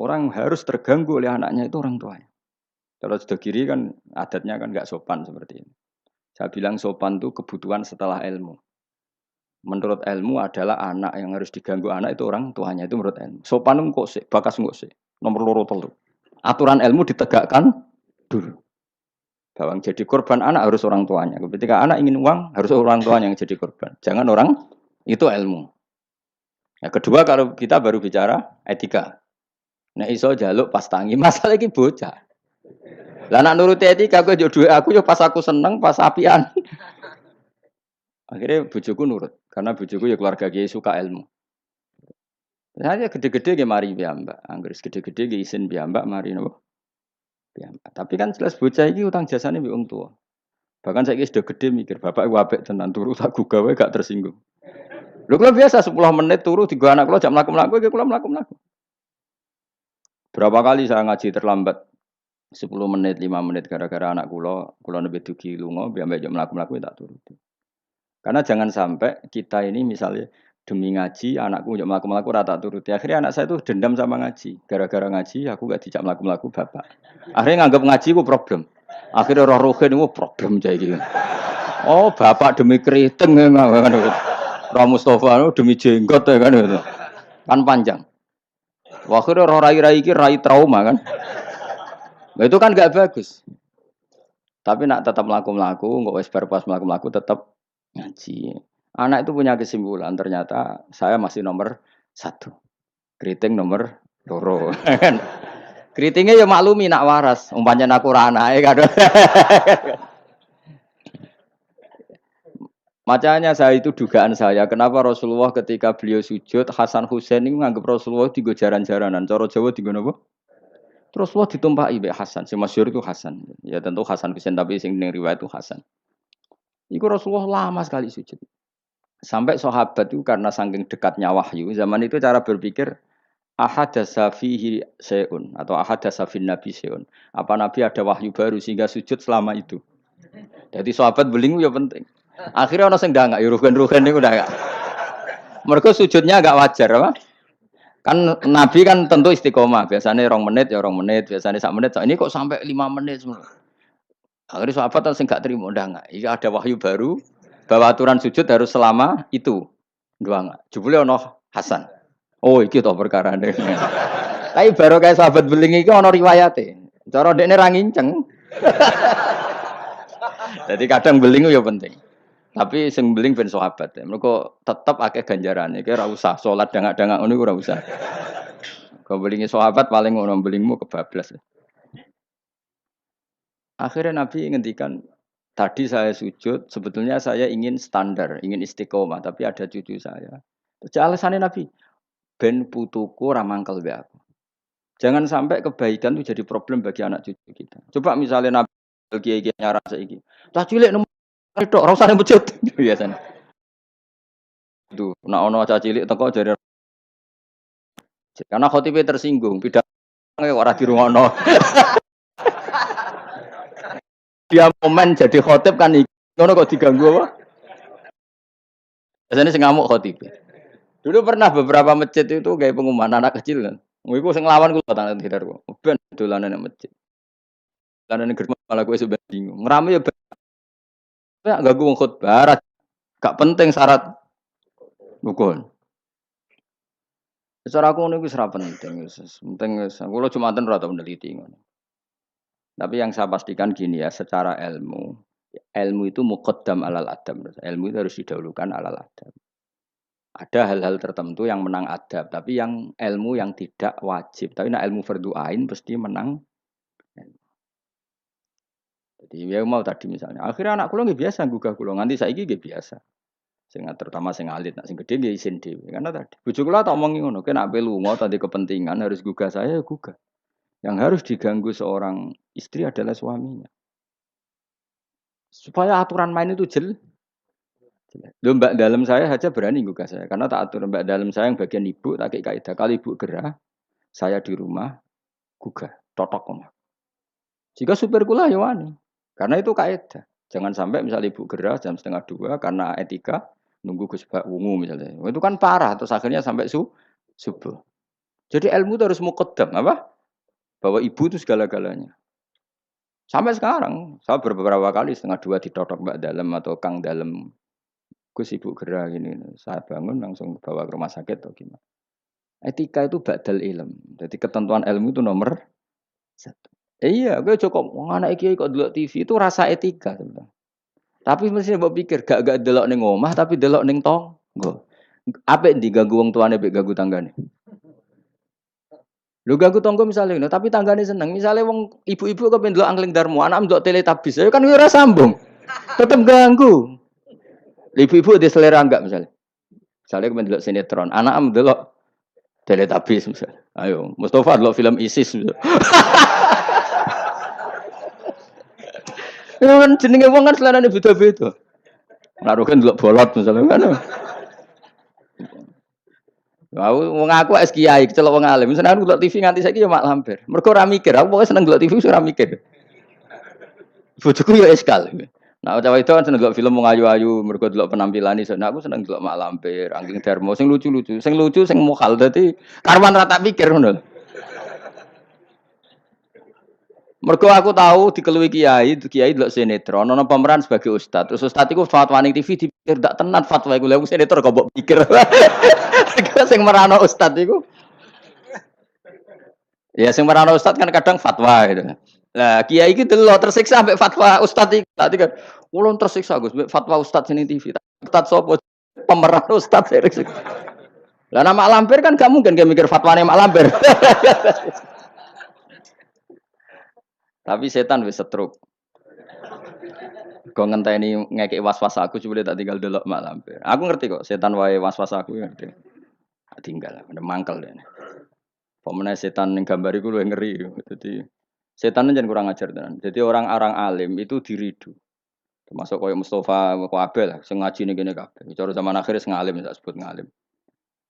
Orang harus terganggu oleh anaknya itu orang tuanya. Kalau sudah kiri kan adatnya kan nggak sopan seperti ini. Saya bilang sopan itu kebutuhan setelah ilmu. Menurut ilmu adalah anak yang harus diganggu anak itu orang tuanya itu menurut ilmu. Sopan itu kok sih, bakas kok sih. Nomor loro telu. Aturan ilmu ditegakkan dulu. Bahwa yang jadi korban anak harus orang tuanya. Ketika anak ingin uang harus orang tuanya yang jadi korban. Jangan orang itu ilmu. Yang kedua kalau kita baru bicara etika. Nah iso jaluk pas tangi masalah iki bocah. Lah nak nuruti etika aku yo duwe aku yo pas aku seneng pas apian. Akhirnya bojoku nurut karena bojoku ya keluarga kiai suka ilmu. Saya gede-gede ge mari piyambak. Anggere gede-gede ge isin piyambak mari napa? Piyambak. Tapi kan jelas bocah iki utang jasane mbek wong tua. Bahkan saya sudah gede mikir bapak iku apik tenan turu tak gugah wae gak tersinggung. Lho kula biasa 10 menit turu tiga anak kula jam mlaku-mlaku iki kula mlaku-mlaku. Berapa kali saya ngaji terlambat 10 menit, 5 menit gara-gara anak kula nembe dugi lunga, mbek jam mlaku-mlaku tak turuti. Karena jangan sampai kita ini misalnya demi ngaji, anakku njak mlaku-mlaku ora tak turuti. Akhirnya anak saya itu dendam sama ngaji. Gara-gara ngaji aku gak dijak mlaku-mlaku bapak. Akhirnya nganggap ngaji ku problem. Akhirnya roh rohin itu problem jaya gitu. Oh bapak demi keriting kan. Roh Mustafa demi jenggot ya kan gitu. Kan panjang. Akhirnya roh rai-rai iki rai trauma kan. Nah, itu kan gak bagus. Tapi nak tetap mlaku-mlaku, nggak wes pas mlaku-mlaku tetap ngaji. Anak itu punya kesimpulan, ternyata saya masih nomor 1. Keriting nomor 2. Keritingnya ya maklumi nak waras, umpamanya aku ora anake kan. Makanya saya itu dugaan saya, kenapa Rasulullah ketika beliau sujud, Hasan Husain ini menganggap Rasulullah digo jaran-jaranan. Cara Jawa digo napa? Terus Rasulullah ditumpaki mbek Hasan, si masyhur itu Hasan. Ya tentu Hasan Husain tapi sing ning riwayat itu Hasan. Iku Rasulullah lama sekali sujud. Sampai sahabat itu karena saking dekatnya wahyu, zaman itu cara berpikir ahadasa fihi syai'un atau ahadasa fin nabi syai'un. Apa nabi ada wahyu baru sehingga sujud selama itu. Jadi sahabat belingu ya penting. Akhirnya orang sing ndangak ya rugen-rugen niku ndak. Mergo sujudnya agak wajar apa? Kan nabi kan tentu istiqomah, biasanya 2 menit ya 2 menit, biasanya 1 menit. Ini kok sampai 5 menit semua. Akhirnya sahabat sing gak terima ndangak. Iki ada wahyu baru bahwa aturan sujud harus selama itu. Doang. Jebule ono Hasan. Oh, iki to perkarane. Tapi baru kayak sahabat beling iki ono riwayate. Cara dekne ra nginceng. Jadi kadang beling ya penting. Tapi sing beling ben sahabat. Mergo tetep akeh ganjarane. Iki ora usah salat dangak-dangak ngono ora usah. Kau belingi sahabat paling ngono belingmu kebablas. Akhirnya Nabi ngendikan, tadi saya sujud, sebetulnya saya ingin standar, ingin istiqomah, tapi ada cucu saya. Terus alasannya Nabi, ben putuku ramangkel be aku. Jangan sampai kebaikan itu jadi problem bagi anak cucu kita. Coba misalnya Nabi kiai-kiai nyara saiki. Cah cilik nomor tok ora usah nang masjid biasanya. Itu, nek ana cah cilik teko jare karena khotibe tersinggung, pidato ora dirungokno. Dia momen jadi khotib kan ngono kok diganggu apa? Biasanya sing ngamuk khotib. Dulu pernah beberapa masjid itu kayak pengumuman anak kecil kan. Iku sing nglawan kula tangan sekitarku. Ben dolanan nang masjid. Dolanan gerbang malah kowe sudah bingung. Ngrame ya ben ganggu wong khotbah. Gak penting syarat rukun. Secara aku niku wis ora penting wis. Penting wis kula Jumatan ora tau neliti ngono. Tapi yang saya pastikan gini ya, secara ilmu, ilmu itu muqaddam alal adab. Ilmu itu harus didahulukan alal adab. Ada hal-hal tertentu yang menang adab, tapi yang ilmu yang tidak wajib. Tapi nak ilmu fardu ain pasti menang. Jadi ya mau tadi misalnya, akhirnya anak kula nggih biasa gugah kula, nganti saiki nggih biasa. Sing terutama sing alit, nak sing gede nggih isin dhewe. Karena tadi bojo kula tak omongi ngono, kena ape lunga tadi kepentingan harus gugah saya ya gugah. Yang harus diganggu seorang istri adalah suaminya. Supaya aturan main itu jelas. Loh, mbak dalam saya saja berani gugah saya. Karena tak atur mbak dalam saya yang bagian ibu, tak kaidah. Kalau ibu gerah, saya di rumah, gugah. Totok omah. Jika supir kula ya wani. Karena itu kaidah. Jangan sampai misalnya ibu gerah jam 1:30 karena etika, nunggu Gus Bak wungu misalnya. Itu kan parah. Terus akhirnya sampai subuh. Jadi ilmu itu harus muqaddam apa? Bahwa ibu itu segala-galanya. Sampai sekarang, saya beberapa kali setengah dua ditotok Mbak Dalem atau Kang Dalem, Gus Ibu Gera gini. Saya bangun langsung bawa ke rumah sakit atau gimana. Etika itu badal ilm. Jadi ketentuan ilmu itu nomor satu. Iya, gue cukup anak iki kok delok TV itu rasa etika sebenarnya. Tapi mesti mbok pikir gak delok ning omah tapi delok ning tangga. Apik ndi ganggu wong tuane mbek ganggu tanggane. Lho ganggu tangga misale ngono, tapi tanggane seneng. Misale wong ibu-ibu kepen delok Angling Darmo, anak delok Teletubbies, ya kan ora sambung. Tetep ganggu. Ibu-ibu di selera enggak misalnya. Misalnya kepen delok sinetron, anak delok Teletubbies misalnya. Ayo, Mustafa delok film ISIS. Ya kan jenenge wong kan selerane beda-beda. Ngaruh kan delok bolot misalnya kan. Wong aku es kiai, kecelok wong alim. Seneng delok TV nganti saiki ya mak lampir. Mergo ora mikir, aku pokoke seneng delok TV ora mikir. Bojoku ya eskal. Nah, cawe itu kan seneng delok film wong ayu-ayu, mergo delok penampilane. Nah, aku seneng delok mak lampir, Angling Darmo sing lucu-lucu. Sing lucu sing mokal dadi karwan ra tak pikir ngono. Mergo aku tahu dikeluwi kiai delok sinetron, ana pemeran sebagai ustad. Terus ustad iku fatwa ning TV dipikir ndak tenan fatwa iku. Lha sinetron kok mbok pikir. Sing merano ustad iku. Ya sing merano ustad kan kadang fatwa gitu. Lah kiai iki delok tersiksa ambek fatwa ustad iki. Tadi kan ulun tersiksa Gus ambek fatwa ustad sini TV. Ustad sapa? Pemeran ustad tersiksa. Lah nama lampir kan gak mungkin mikir fatwane mak lampir. Tapi setan wis setruk. Kok ngenteni ngekek was-was aku coba tak tinggal delok mak lampir. Aku ngerti kok setan wae was-was aku ngerti. Tinggal ada mangkel deh. Pemenang setan yang gambar itu luwih ngeri. Jadi setan jangan kurang ajar tenan. Jadi orang-orang alim itu diridu. Termasuk koyo Mustafa Abel sing ngaji ning kene kabeh. Cara zaman akhir sing alim tak sebut ngalim.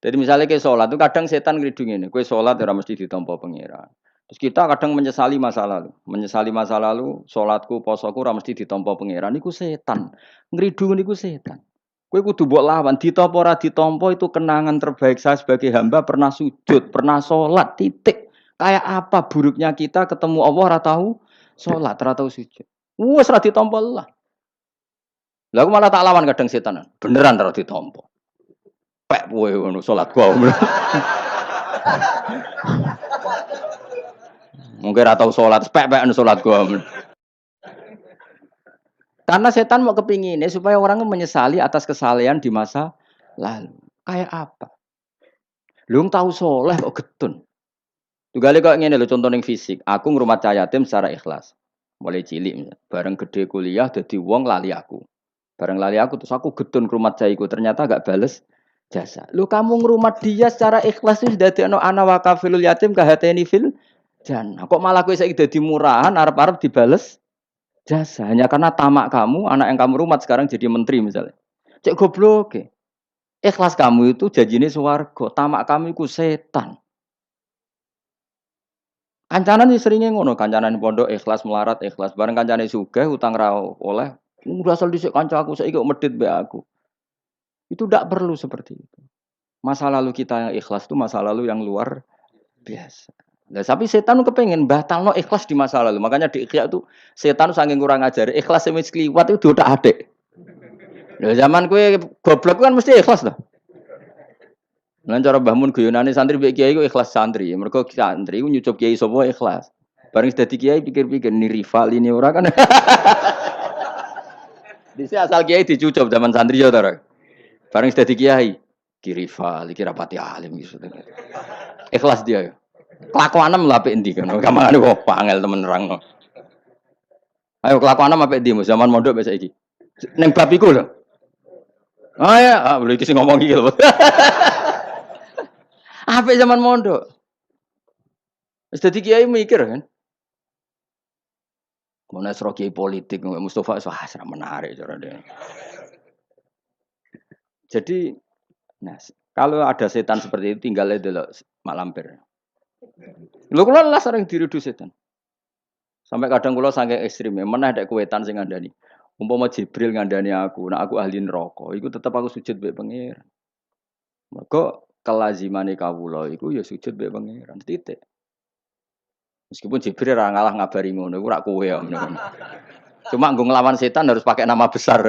Jadi misalnya ke sholat itu kadang setan ngridung ngene, kowe sholat ora mesti ditampa pangeran. Terus kita kadang menyesali masa lalu. Menyesali masa lalu, sholatku, posoku ora mesti ditampa pangeran. Iku setan. Ngridung niku setan. Kowe kudu mbok lawan, ditampa ora ditampa itu kenangan terbaik saya sebagai hamba pernah sujud, pernah sholat, titik. Kayak apa buruknya kita ketemu Allah ora tahu sholat, ora tahu sujud. Wes ora ditampa lah. Lah aku malah tak lawan kadang setan. Beneran ora ditampa. Pek kowe ngono salat gua. Mungkin ora tau salat, pek-pek salat gua. Karena setan mau kepinginnya supaya orang menyesali atas kesalahan di masa lalu. Kayak apa? Lu tahu soleh kok getun. Tugale kok ngene lho contoh ning fisik. Aku ngrumat cah yatim secara ikhlas. Mulai cilik bareng gede kuliah dadi wong lali aku. Bareng lali aku terus aku getun ngrumat cah iku ternyata gak bales jasa. Lu kamu ngerumat dia secara ikhlas itu dadekno ana wakafilul yatim kahateni fil jannah. Kok malah kowe saiki dadi murahan arep-arep dibales jasa hanya karena tamak kamu, anak yang kamu rumat sekarang jadi menteri misalnya. Cek goblok. Ikhlas kamu itu janjine swarga, tamak kamu iku setan. Kancanan seringnya ngono, kancanan pondok ikhlas melarat ikhlas, bareng kancane sugih utang ra oleh, udah asal dhisik kanca aku saiki kok medhit mbek aku. Itu tidak perlu seperti itu. Masa lalu kita yang ikhlas itu masa lalu yang luar biasa. Nah, tapi setan kepengen batalno ikhlas di masa lalu. Makanya di Ikhya itu setan saking kurang ajar. Ikhlas sing wis kliwat itu udah adek. Lah zaman kowe goblok kan mesti ikhlas to. Lan cara Mbah Mun guyonane santri mbek kiai ku ikhlas santri. Mergo santri ku nyucup kiai sapa ikhlas. Bareng dadi kiai pikir-pikir ni rival ini ora kan. Dise asal kiai dicucup zaman santri ya to. Bareng dadi kiai, ki rival iki rapati alim gitu. Ikhlas dia ya. Kelakuanem lha apik endi kan. Kamane kok angel temen nerangno. Ayo kelakuanem apik endi zaman mondok wis saiki. Ning bab iku lho. Ah ya, boleh iki sing ngomong iki lho. Apik zaman mondok. Wis dadi kiai mikir kan. Mau nasro kiai politik Mustafa wah serem menarik cara dia. Jadi nah, kalau ada setan seperti itu tinggal delok mak lampir. Lho kula lah sering diridu setan. Sampai kadang kula saking ekstrem ya, meneh nek kuwetan sing ngandani. Umpama Jibril ngandani aku, nek aku ahli neraka, iku tetep aku sujud mbek pengira. Mergo kelazimane kawula iku ya sujud mbek pangeran titik. Meskipun Jibril ora ngalah ngabari ngono, iku ora kowe ya ngono. Cuma nggo nglawan setan harus pakai nama besar.